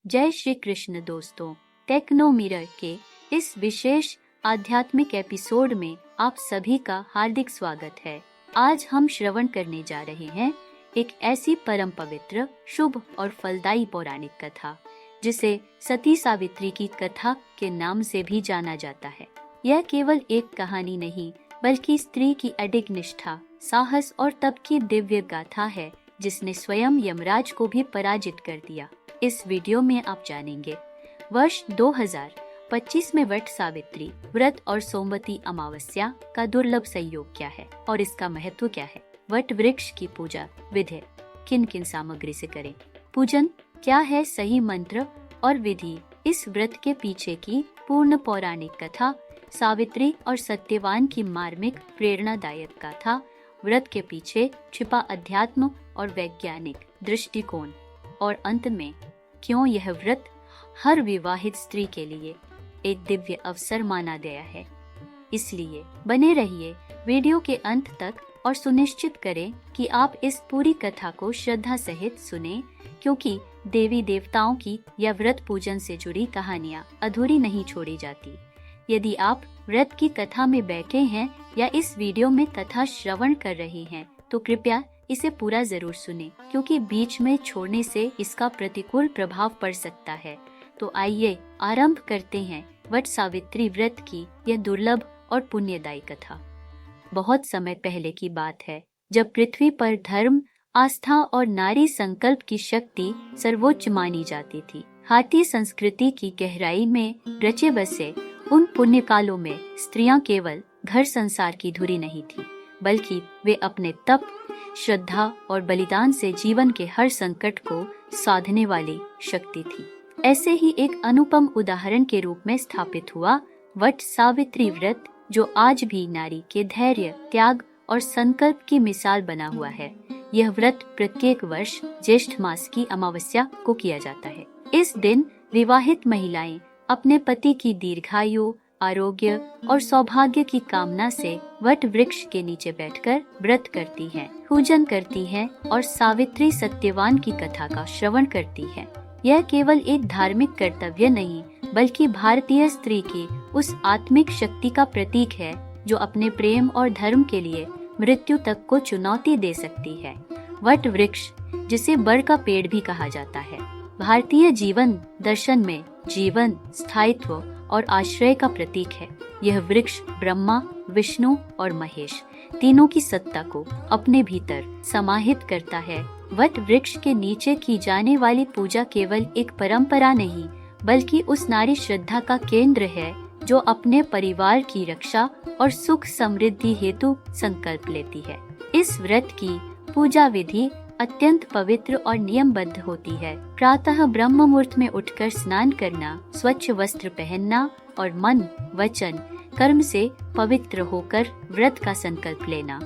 जय श्री कृष्ण दोस्तों, techno mirror के इस विशेष आध्यात्मिक एपिसोड में आप सभी का हार्दिक स्वागत है। आज हम श्रवण करने जा रहे हैं एक ऐसी परम पवित्र, शुभ और फलदायी पौराणिक कथा जिसे सती सावित्री की कथा के नाम से भी जाना जाता है। यह केवल एक कहानी नहीं बल्कि स्त्री की अडिग निष्ठा, साहस और तप की दिव्य गाथा है जिसने स्वयं यमराज को भी पराजित कर दिया। इस वीडियो में आप जानेंगे वर्ष 2025 में वट सावित्री व्रत और सोमवती अमावस्या का दुर्लभ संयोग क्या है और इसका महत्व क्या है। वट वृक्ष की पूजा विधि किन किन सामग्री से करें, पूजन क्या है, सही मंत्र और विधि, इस व्रत के पीछे की पूर्ण पौराणिक कथा, सावित्री और सत्यवान की मार्मिक प्रेरणादायक गाथा, व्रत के पीछे छिपा अध्यात्म और वैज्ञानिक दृष्टिकोण, और अंत में क्यों यह व्रत हर विवाहित स्त्री के लिए एक दिव्य अवसर माना गया है। इसलिए बने रहिए वीडियो के अंत तक और सुनिश्चित करें कि आप इस पूरी कथा को श्रद्धा सहित सुनें, क्योंकि देवी देवताओं की या व्रत पूजन से जुड़ी कहानियां अधूरी नहीं छोड़ी जाती। यदि आप व्रत की कथा में बैठे हैं या इस वीडियो में कथा श्रवण कर रहे हैं तो कृपया इसे पूरा जरूर सुनें, क्योंकि बीच में छोड़ने से इसका प्रतिकूल प्रभाव पड़ सकता है। तो आइए आरंभ करते हैं वट सावित्री व्रत की यह दुर्लभ और पुण्यदायी कथा। बहुत समय पहले की बात है, जब पृथ्वी पर धर्म, आस्था और नारी संकल्प की शक्ति सर्वोच्च मानी जाती थी। भारतीय संस्कृति की गहराई में रचे बसे उन पुण्य कालों में स्त्रियां केवल घर संसार की धुरी नहीं थी, बल्कि वे अपने तप, श्रद्धा और बलिदान से जीवन के हर संकट को साधने वाली शक्ति थी। ऐसे ही एक अनुपम उदाहरण के रूप में स्थापित हुआ वट सावित्री व्रत, जो आज भी नारी के धैर्य, त्याग और संकल्प की मिसाल बना हुआ है। यह व्रत प्रत्येक वर्ष ज्येष्ठ मास की अमावस्या को किया जाता है। इस दिन विवाहित महिलाएं अपने पति की दीर्घायु, आरोग्य और सौभाग्य की कामना से वट वृक्ष के नीचे बैठकर व्रत करती हैं, पूजन करती हैं और सावित्री सत्यवान की कथा का श्रवण करती हैं। यह केवल एक धार्मिक कर्तव्य नहीं, बल्कि भारतीय स्त्री की उस आत्मिक शक्ति का प्रतीक है जो अपने प्रेम और धर्म के लिए मृत्यु तक को चुनौती दे सकती है। वट वृक्ष, जिसे बर का पेड़ भी कहा जाता है, भारतीय जीवन दर्शन में जीवन, स्थायित्व और आश्रय का प्रतीक है। यह वृक्ष ब्रह्मा, विष्णु और महेश तीनों की सत्ता को अपने भीतर समाहित करता है। वट वृक्ष के नीचे की जाने वाली पूजा केवल एक परंपरा नहीं, बल्कि उस नारी श्रद्धा का केंद्र है जो अपने परिवार की रक्षा और सुख समृद्धि हेतु संकल्प लेती है। इस व्रत की पूजा विधि अत्यंत पवित्र और नियमबद्ध होती है। प्रातः ब्रह्म मुहूर्त में उठकर स्नान करना, स्वच्छ वस्त्र पहनना और मन, वचन, कर्म से पवित्र होकर व्रत का संकल्प लेना,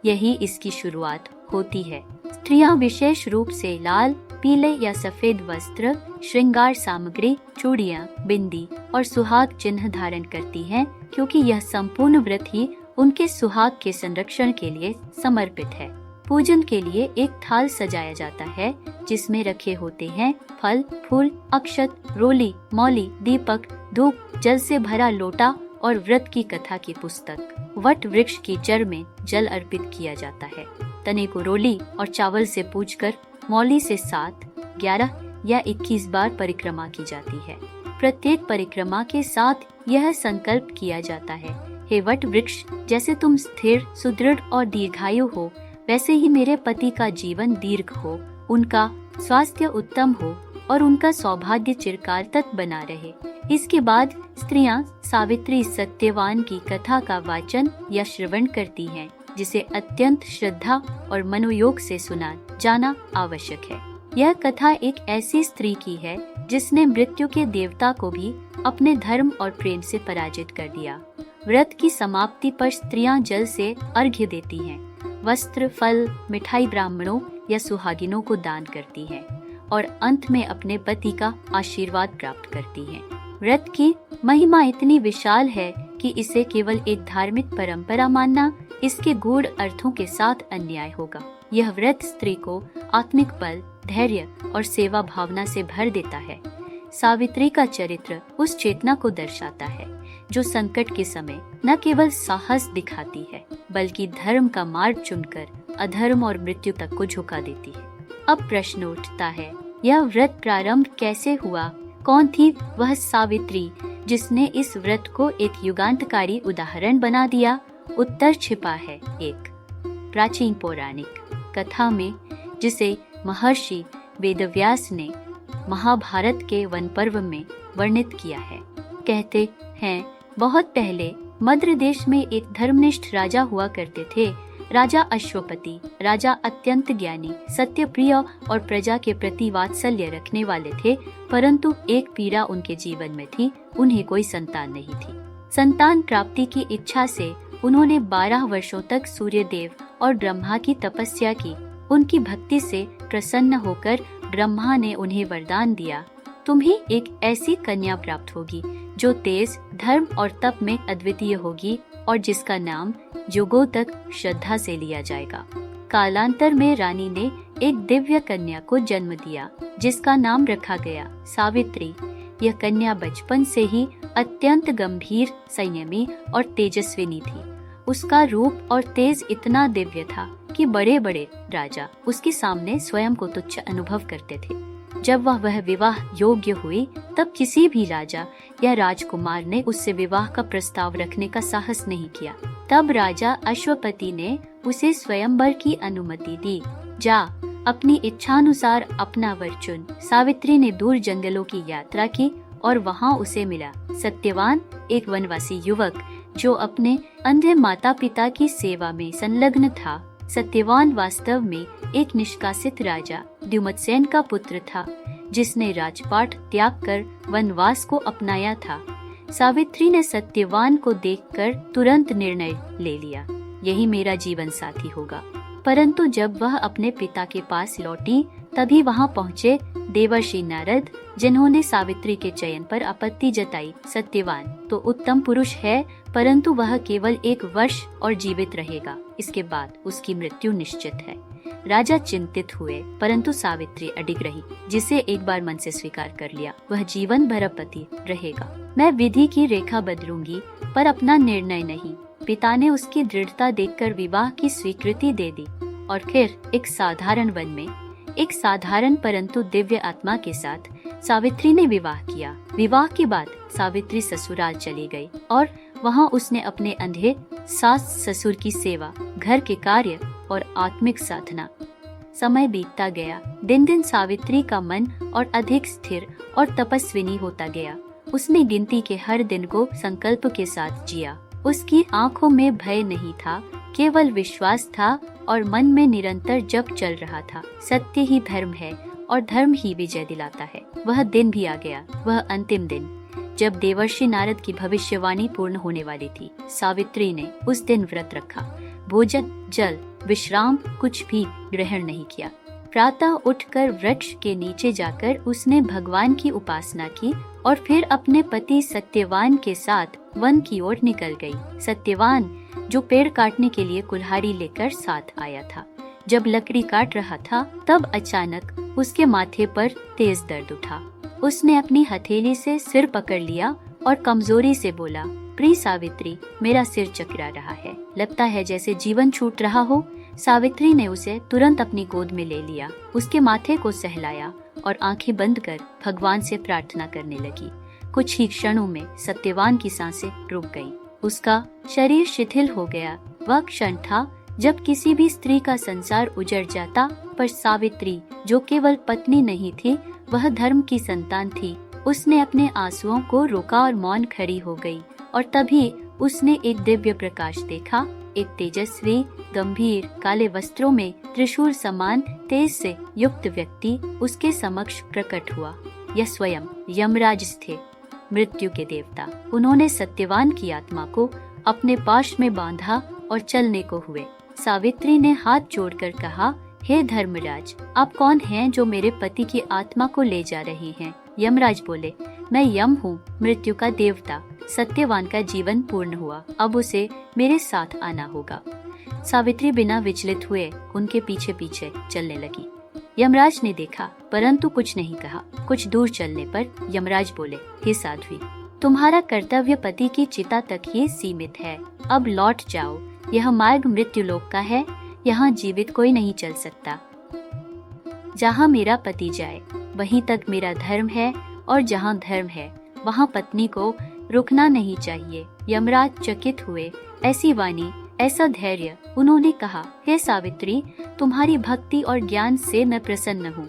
यही इसकी शुरुआत होती है। स्त्रियां विशेष रूप से लाल, पीले या सफेद वस्त्र, श्रृंगार सामग्री, चूड़ियां, बिंदी और सुहाग चिन्ह धारण करती हैं, क्योंकि यह संपूर्ण व्रत ही उनके सुहाग के संरक्षण के लिए समर्पित है। पूजन के लिए एक थाल सजाया जाता है जिसमें रखे होते हैं फल, फूल, अक्षत, रोली, मौली, दीपक, धूप, जल से भरा लोटा और व्रत की कथा की पुस्तक। वट वृक्ष की जड़ में जल अर्पित किया जाता है। तने को रोली और चावल से पूजकर मौली से 7, 11 या 21 बार परिक्रमा की जाती है। प्रत्येक परिक्रमा के साथ यह संकल्प किया जाता है, हे वट वृक्ष, जैसे तुम स्थिर, सुदृढ़ और दीर्घायु हो, वैसे ही मेरे पति का जीवन दीर्घ हो, उनका स्वास्थ्य उत्तम हो और उनका सौभाग्य चिरकाल तक बना रहे। इसके बाद स्त्रियां सावित्री सत्यवान की कथा का वाचन या श्रवण करती हैं, जिसे अत्यंत श्रद्धा और मनोयोग से सुना जाना आवश्यक है। यह कथा एक ऐसी स्त्री की है जिसने मृत्यु के देवता को भी अपने धर्म और प्रेम से पराजित कर दिया। व्रत की समाप्ति पर स्त्रियां जल से अर्घ्य देती हैं, वस्त्र, फल, मिठाई ब्राह्मणों या सुहागिनों को दान करती हैं और अंत में अपने पति का आशीर्वाद प्राप्त करती हैं। व्रत की महिमा इतनी विशाल है कि इसे केवल एक धार्मिक परंपरा मानना इसके गूढ़ अर्थों के साथ अन्याय होगा। यह व्रत स्त्री को आत्मिक बल, धैर्य और सेवा भावना से भर देता है। सावित्री का चरित्र उस चेतना को दर्शाता है जो संकट के समय न केवल साहस दिखाती है बल्कि धर्म का मार्ग चुनकर अधर्म और मृत्यु तक को झुका देती है। अब प्रश्न उठता है, यह व्रत प्रारंभ कैसे हुआ? कौन थी वह सावित्री जिसने इस व्रत को एक युगांतकारी उदाहरण बना दिया? उत्तर छिपा है एक प्राचीन पौराणिक कथा में, जिसे महर्षि वेदव्यास ने महाभारत के वन पर्व में वर्णित किया है। कहते हैं, बहुत पहले मद्र देश में एक धर्मनिष्ठ राजा हुआ करते थे। राजा अश्वपति राजा अत्यंत ज्ञानी, सत्यप्रिय और प्रजा के प्रति वात्सल्य रखने वाले थे, परंतु एक पीड़ा उनके जीवन में थी, उन्हें कोई संतान नहीं थी। संतान प्राप्ति की इच्छा से उन्होंने 12 वर्षों तक सूर्यदेव और ब्रह्मा की तपस्या की। उनकी भक्ति से प्रसन्न होकर ब्रह्मा ने उन्हें वरदान दिया, तुम्हें एक ऐसी कन्या प्राप्त होगी जो तेज, धर्म और तप में अद्वितीय होगी और जिसका नाम युगों तक श्रद्धा से लिया जाएगा। कालांतर में रानी ने एक दिव्य कन्या को जन्म दिया जिसका नाम रखा गया सावित्री। यह कन्या बचपन से ही अत्यंत गंभीर, संयमी और तेजस्विनी थी। उसका रूप और तेज इतना दिव्य था कि बड़े बड़े राजा उसके सामने स्वयं को तुच्छ अनुभव करते थे। जब वह विवाह योग्य हुई तब किसी भी राजा या राजकुमार ने उससे विवाह का प्रस्ताव रखने का साहस नहीं किया। तब राजा अश्वपति ने उसे स्वयंवर की अनुमति दी। जा, अपनी इच्छानुसार अपना वर चुन। सावित्री ने दूर जंगलों की यात्रा की और वहां उसे मिला सत्यवान, एक वनवासी युवक जो अपने अंधे माता पिता की सेवा में संलग्न था। सत्यवान वास्तव में एक निष्कासित राजा द्युमत्सेन का पुत्र था जिसने राजपाट त्याग कर वनवास को अपनाया था। सावित्री ने सत्यवान को देखकर तुरंत निर्णय ले लिया, यही मेरा जीवन साथी होगा। परंतु जब वह अपने पिता के पास लौटी तभी वहां पहुंचे देवर्षि नारद, जिन्होंने सावित्री के चयन पर आपत्ति जताई। सत्यवान तो उत्तम पुरुष है, परंतु वह केवल 1 वर्ष और जीवित रहेगा, इसके बाद उसकी मृत्यु निश्चित है। राजा चिंतित हुए, परंतु सावित्री अडिग रही, जिसे एक बार मन से स्वीकार कर लिया, वह जीवन भर पति रहेगा। मैं विधि की रेखा बदलूंगी पर अपना निर्णय नहीं। पिता ने उसकी दृढ़ता देखकर विवाह की स्वीकृति दे दी और फिर एक साधारण वन में एक साधारण परंतु दिव्य आत्मा के साथ सावित्री ने विवाह किया। विवाह के बाद सावित्री ससुराल चली गई और वहां उसने अपने अंधे सास ससुर की सेवा, घर के कार्य और आत्मिक साधना। समय बीतता गया, दिन दिन सावित्री का मन और अधिक स्थिर और तपस्विनी होता गया। उसने गिनती के हर दिन को संकल्प के साथ जिया। उसकी आंखों में भय नहीं था, केवल विश्वास था और मन में निरंतर जप चल रहा था। सत्य ही धर्म है और धर्म ही विजय दिलाता है। वह दिन भी आ गया, वह अंतिम दिन जब देवर्षि नारद की भविष्यवाणी पूर्ण होने वाली थी। सावित्री ने उस दिन व्रत रखा, भोजन, जल, विश्राम कुछ भी ग्रहण नहीं किया। प्रातः उठकर वृक्ष के नीचे जाकर उसने भगवान की उपासना की और फिर अपने पति सत्यवान के साथ वन की ओर निकल गई। सत्यवान जो पेड़ काटने के लिए कुल्हाड़ी लेकर साथ आया था। जब लकड़ी काट रहा था तब अचानक उसके माथे पर तेज दर्द उठा। उसने अपनी हथेली से सिर पकड़ लिया और कमजोरी से बोला, प्रिय सावित्री, मेरा सिर चकरा रहा है, लगता है जैसे जीवन छूट रहा हो। सावित्री ने उसे तुरंत अपनी गोद में ले लिया, उसके माथे को सहलाया और आंखें बंद कर भगवान से प्रार्थना करने लगी। कुछ ही क्षणों में सत्यवान की सांसें रुक गईं। उसका शरीर शिथिल हो गया। वह क्षण था जब किसी भी स्त्री का संसार उजड़ जाता, पर सावित्री जो केवल पत्नी नहीं थी, वह धर्म की संतान थी। उसने अपने आंसुओं को रोका और मौन खड़ी हो गई और तभी उसने एक दिव्य प्रकाश देखा। एक तेजस्वी, गंभीर, काले वस्त्रों में त्रिशूल समान तेज से युक्त व्यक्ति उसके समक्ष प्रकट हुआ। यह स्वयं यमराज थे, मृत्यु के देवता। उन्होंने सत्यवान की आत्मा को अपने पाश में बांधा और चलने को हुए। सावित्री ने हाथ जोड़कर कहा, हे धर्मराज, आप कौन हैं जो मेरे पति की आत्मा को ले जा रहे हैं? यमराज बोले, मैं यम हूँ, मृत्यु का देवता। सत्यवान का जीवन पूर्ण हुआ, अब उसे मेरे साथ आना होगा। सावित्री बिना विचलित हुए उनके पीछे पीछे चलने लगी। यमराज ने देखा परंतु कुछ नहीं कहा। कुछ दूर चलने पर यमराज बोले, हे साध्वी, तुम्हारा कर्तव्य पति की चिता तक ही सीमित है। अब लौट जाओ। यह मार्ग मृत्युलोक का है। यहाँ जीवित कोई नहीं चल सकता। जहाँ मेरा पति जाए वहीं तक मेरा धर्म है, और जहाँ धर्म है वहाँ पत्नी को रुकना नहीं चाहिए। यमराज चकित हुए। ऐसी वाणी, ऐसा धैर्य। उन्होंने कहा, हे सावित्री, तुम्हारी भक्ति और ज्ञान से मैं प्रसन्न हूँ।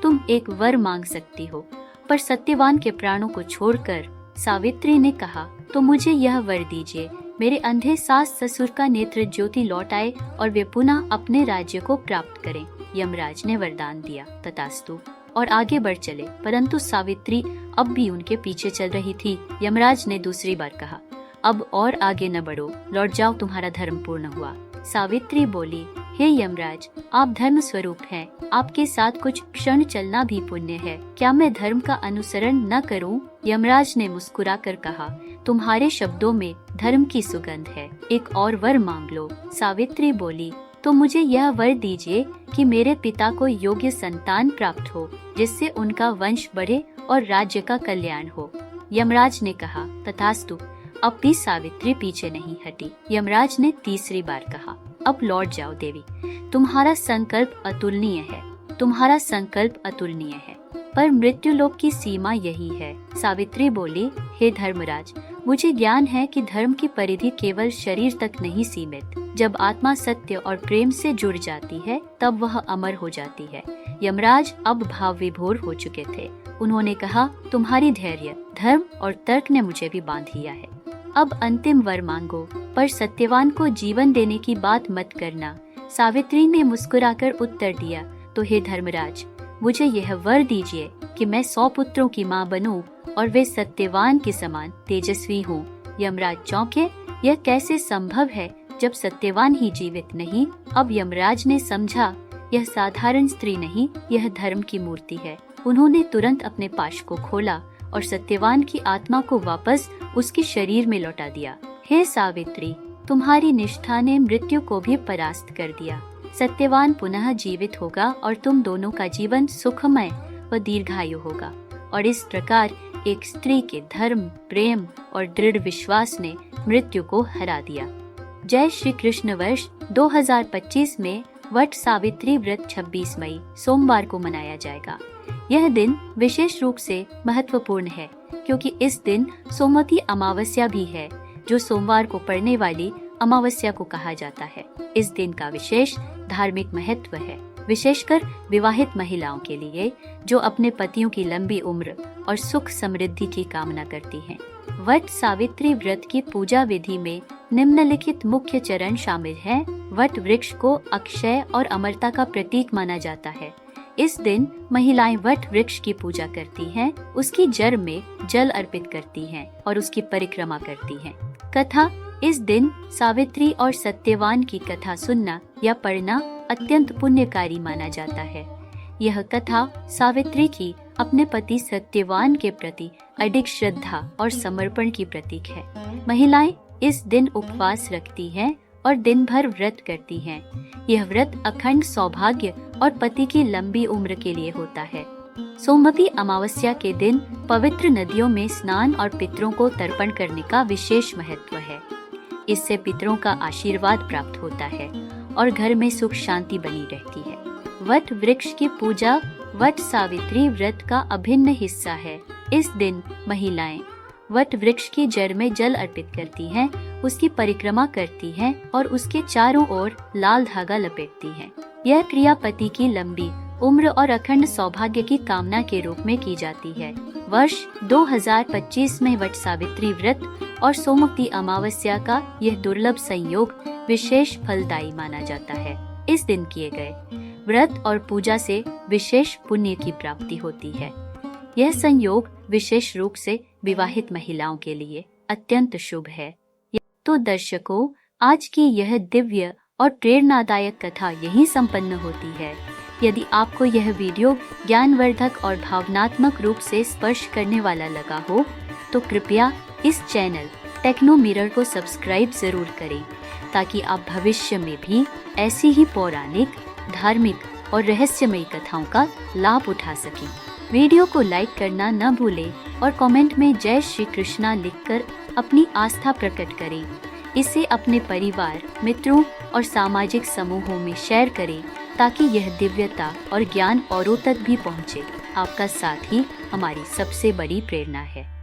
तुम एक वर मांग सकती हो। पर सत्यवान के प्राणों को छोड़कर सावित्री ने कहा, तो मुझे यह वर दीजिए, मेरे अंधे सास ससुर का नेत्र ज्योति लौट आए और वे पुनः अपने राज्य को प्राप्त करें। यमराज ने वरदान दिया। तथास्तु, और आगे बढ़ चले। परंतु सावित्री अब भी उनके पीछे चल रही थी। यमराज ने दूसरी बार कहा, अब और आगे न बढ़ो, लौट जाओ, तुम्हारा धर्म पूर्ण हुआ। सावित्री बोली, हे यमराज, आप धर्म स्वरूप हैं, आपके साथ कुछ क्षण चलना भी पुण्य है। क्या मैं धर्म का अनुसरण न करूं? यमराज ने मुस्कुराकर कहा, तुम्हारे शब्दों में धर्म की सुगंध है, एक और वर मांग लो। सावित्री बोली, तो मुझे यह वर दीजिए कि मेरे पिता को योग्य संतान प्राप्त हो, जिससे उनका वंश बढ़े और राज्य का कल्याण हो। यमराज ने कहा, तथास्तु। अब भी सावित्री पीछे नहीं हटी। यमराज ने तीसरी बार कहा, अब लौट जाओ देवी, तुम्हारा संकल्प अतुलनीय है, तुम्हारा संकल्प अतुलनीय है, पर मृत्युलोक की सीमा यही है। सावित्री बोली, हे धर्मराज, मुझे ज्ञान है कि धर्म की परिधि केवल शरीर तक नहीं सीमित। जब आत्मा सत्य और प्रेम से जुड़ जाती है तब वह अमर हो जाती है। यमराज अब भाव विभोर हो चुके थे। उन्होंने कहा, तुम्हारी धैर्य, धर्म और तर्क ने मुझे भी बांध लिया है। अब अंतिम वर मांगो, पर सत्यवान को जीवन देने की बात मत करना। सावित्री ने मुस्कुराकर उत्तर दिया, तो हे धर्मराज, मुझे यह वर दीजिए कि मैं 100 पुत्रों की माँ बनूं और वे सत्यवान के समान तेजस्वी हों। यमराज चौंके, यह कैसे संभव है जब सत्यवान ही जीवित नहीं? अब यमराज ने समझा, यह साधारण स्त्री नहीं, यह धर्म की मूर्ति है। उन्होंने तुरंत अपने पाश को खोला और सत्यवान की आत्मा को वापस उसके शरीर में लौटा दिया। हे सावित्री, तुम्हारी निष्ठा ने मृत्यु को भी परास्त कर दिया। सत्यवान पुनः जीवित होगा और तुम दोनों का जीवन सुखमय व दीर्घायु होगा। और इस प्रकार एक स्त्री के धर्म, प्रेम और दृढ़ विश्वास ने मृत्यु को हरा दिया। जय श्री कृष्ण। वर्ष 2025 में वट सावित्री व्रत 26 मई सोमवार को मनाया जाएगा। यह दिन विशेष रूप से महत्वपूर्ण है क्योंकि इस दिन सोमवती अमावस्या भी है, जो सोमवार को पड़ने वाली अमावस्या को कहा जाता है। इस दिन का विशेष धार्मिक महत्व है, विशेषकर विवाहित महिलाओं के लिए जो अपने पतियों की लंबी उम्र और सुख समृद्धि की कामना करती हैं। वट सावित्री व्रत की पूजा विधि में निम्नलिखित मुख्य चरण शामिल हैं। वट वृक्ष को अक्षय और अमरता का प्रतीक माना जाता है। इस दिन महिलाएं वट वृक्ष की पूजा करती हैं, उसकी जड़ में जल अर्पित करती हैं और उसकी परिक्रमा करती हैं। कथा। इस दिन सावित्री और सत्यवान की कथा सुनना या पढ़ना अत्यंत पुण्यकारी माना जाता है। यह कथा सावित्री की अपने पति सत्यवान के प्रति अडिग श्रद्धा और समर्पण की प्रतीक है। महिलाएं इस दिन उपवास रखती हैं और दिन भर व्रत करती हैं। यह व्रत अखंड सौभाग्य और पति की लंबी उम्र के लिए होता है। सोमवती अमावस्या के दिन पवित्र नदियों में स्नान और पितरों को तर्पण करने का विशेष महत्व है। इससे पितरों का आशीर्वाद प्राप्त होता है और घर में सुख शांति बनी रहती है। वट वृक्ष की पूजा वट सावित्री व्रत का अभिन्न हिस्सा है। इस दिन महिलाएं वट वृक्ष की जड़ में जल अर्पित करती हैं, उसकी परिक्रमा करती हैं और उसके चारों ओर लाल धागा लपेटती हैं। यह क्रिया पति की लंबी उम्र और अखंड सौभाग्य की कामना के रूप में की जाती है। वर्ष 2025 में वट सावित्री व्रत और सोमवती अमावस्या का यह दुर्लभ संयोग विशेष फलदायी माना जाता है। इस दिन किए गए व्रत और पूजा से विशेष पुण्य की प्राप्ति होती है। यह संयोग विशेष रूप से विवाहित महिलाओं के लिए अत्यंत शुभ है। तो दर्शकों, आज की यह दिव्य और प्रेरणादायक कथा यहीं संपन्न होती है। यदि आपको यह वीडियो ज्ञानवर्धक और भावनात्मक रूप से स्पर्श करने वाला लगा हो तो कृपया इस चैनल टेक्नो मिरर को सब्सक्राइब जरूर करें ताकि आप भविष्य में भी ऐसी ही पौराणिक, धार्मिक और रहस्यमयी कथाओं का लाभ उठा सकें। वीडियो को लाइक करना न भूलें और कमेंट में जय श्री कृष्णा लिखकर अपनी आस्था प्रकट करें। इसे अपने परिवार, मित्रों और सामाजिक समूहों में शेयर करें ताकि यह दिव्यता और ज्ञान औरों तक भी पहुंचे। आपका साथ ही हमारी सबसे बड़ी प्रेरणा है।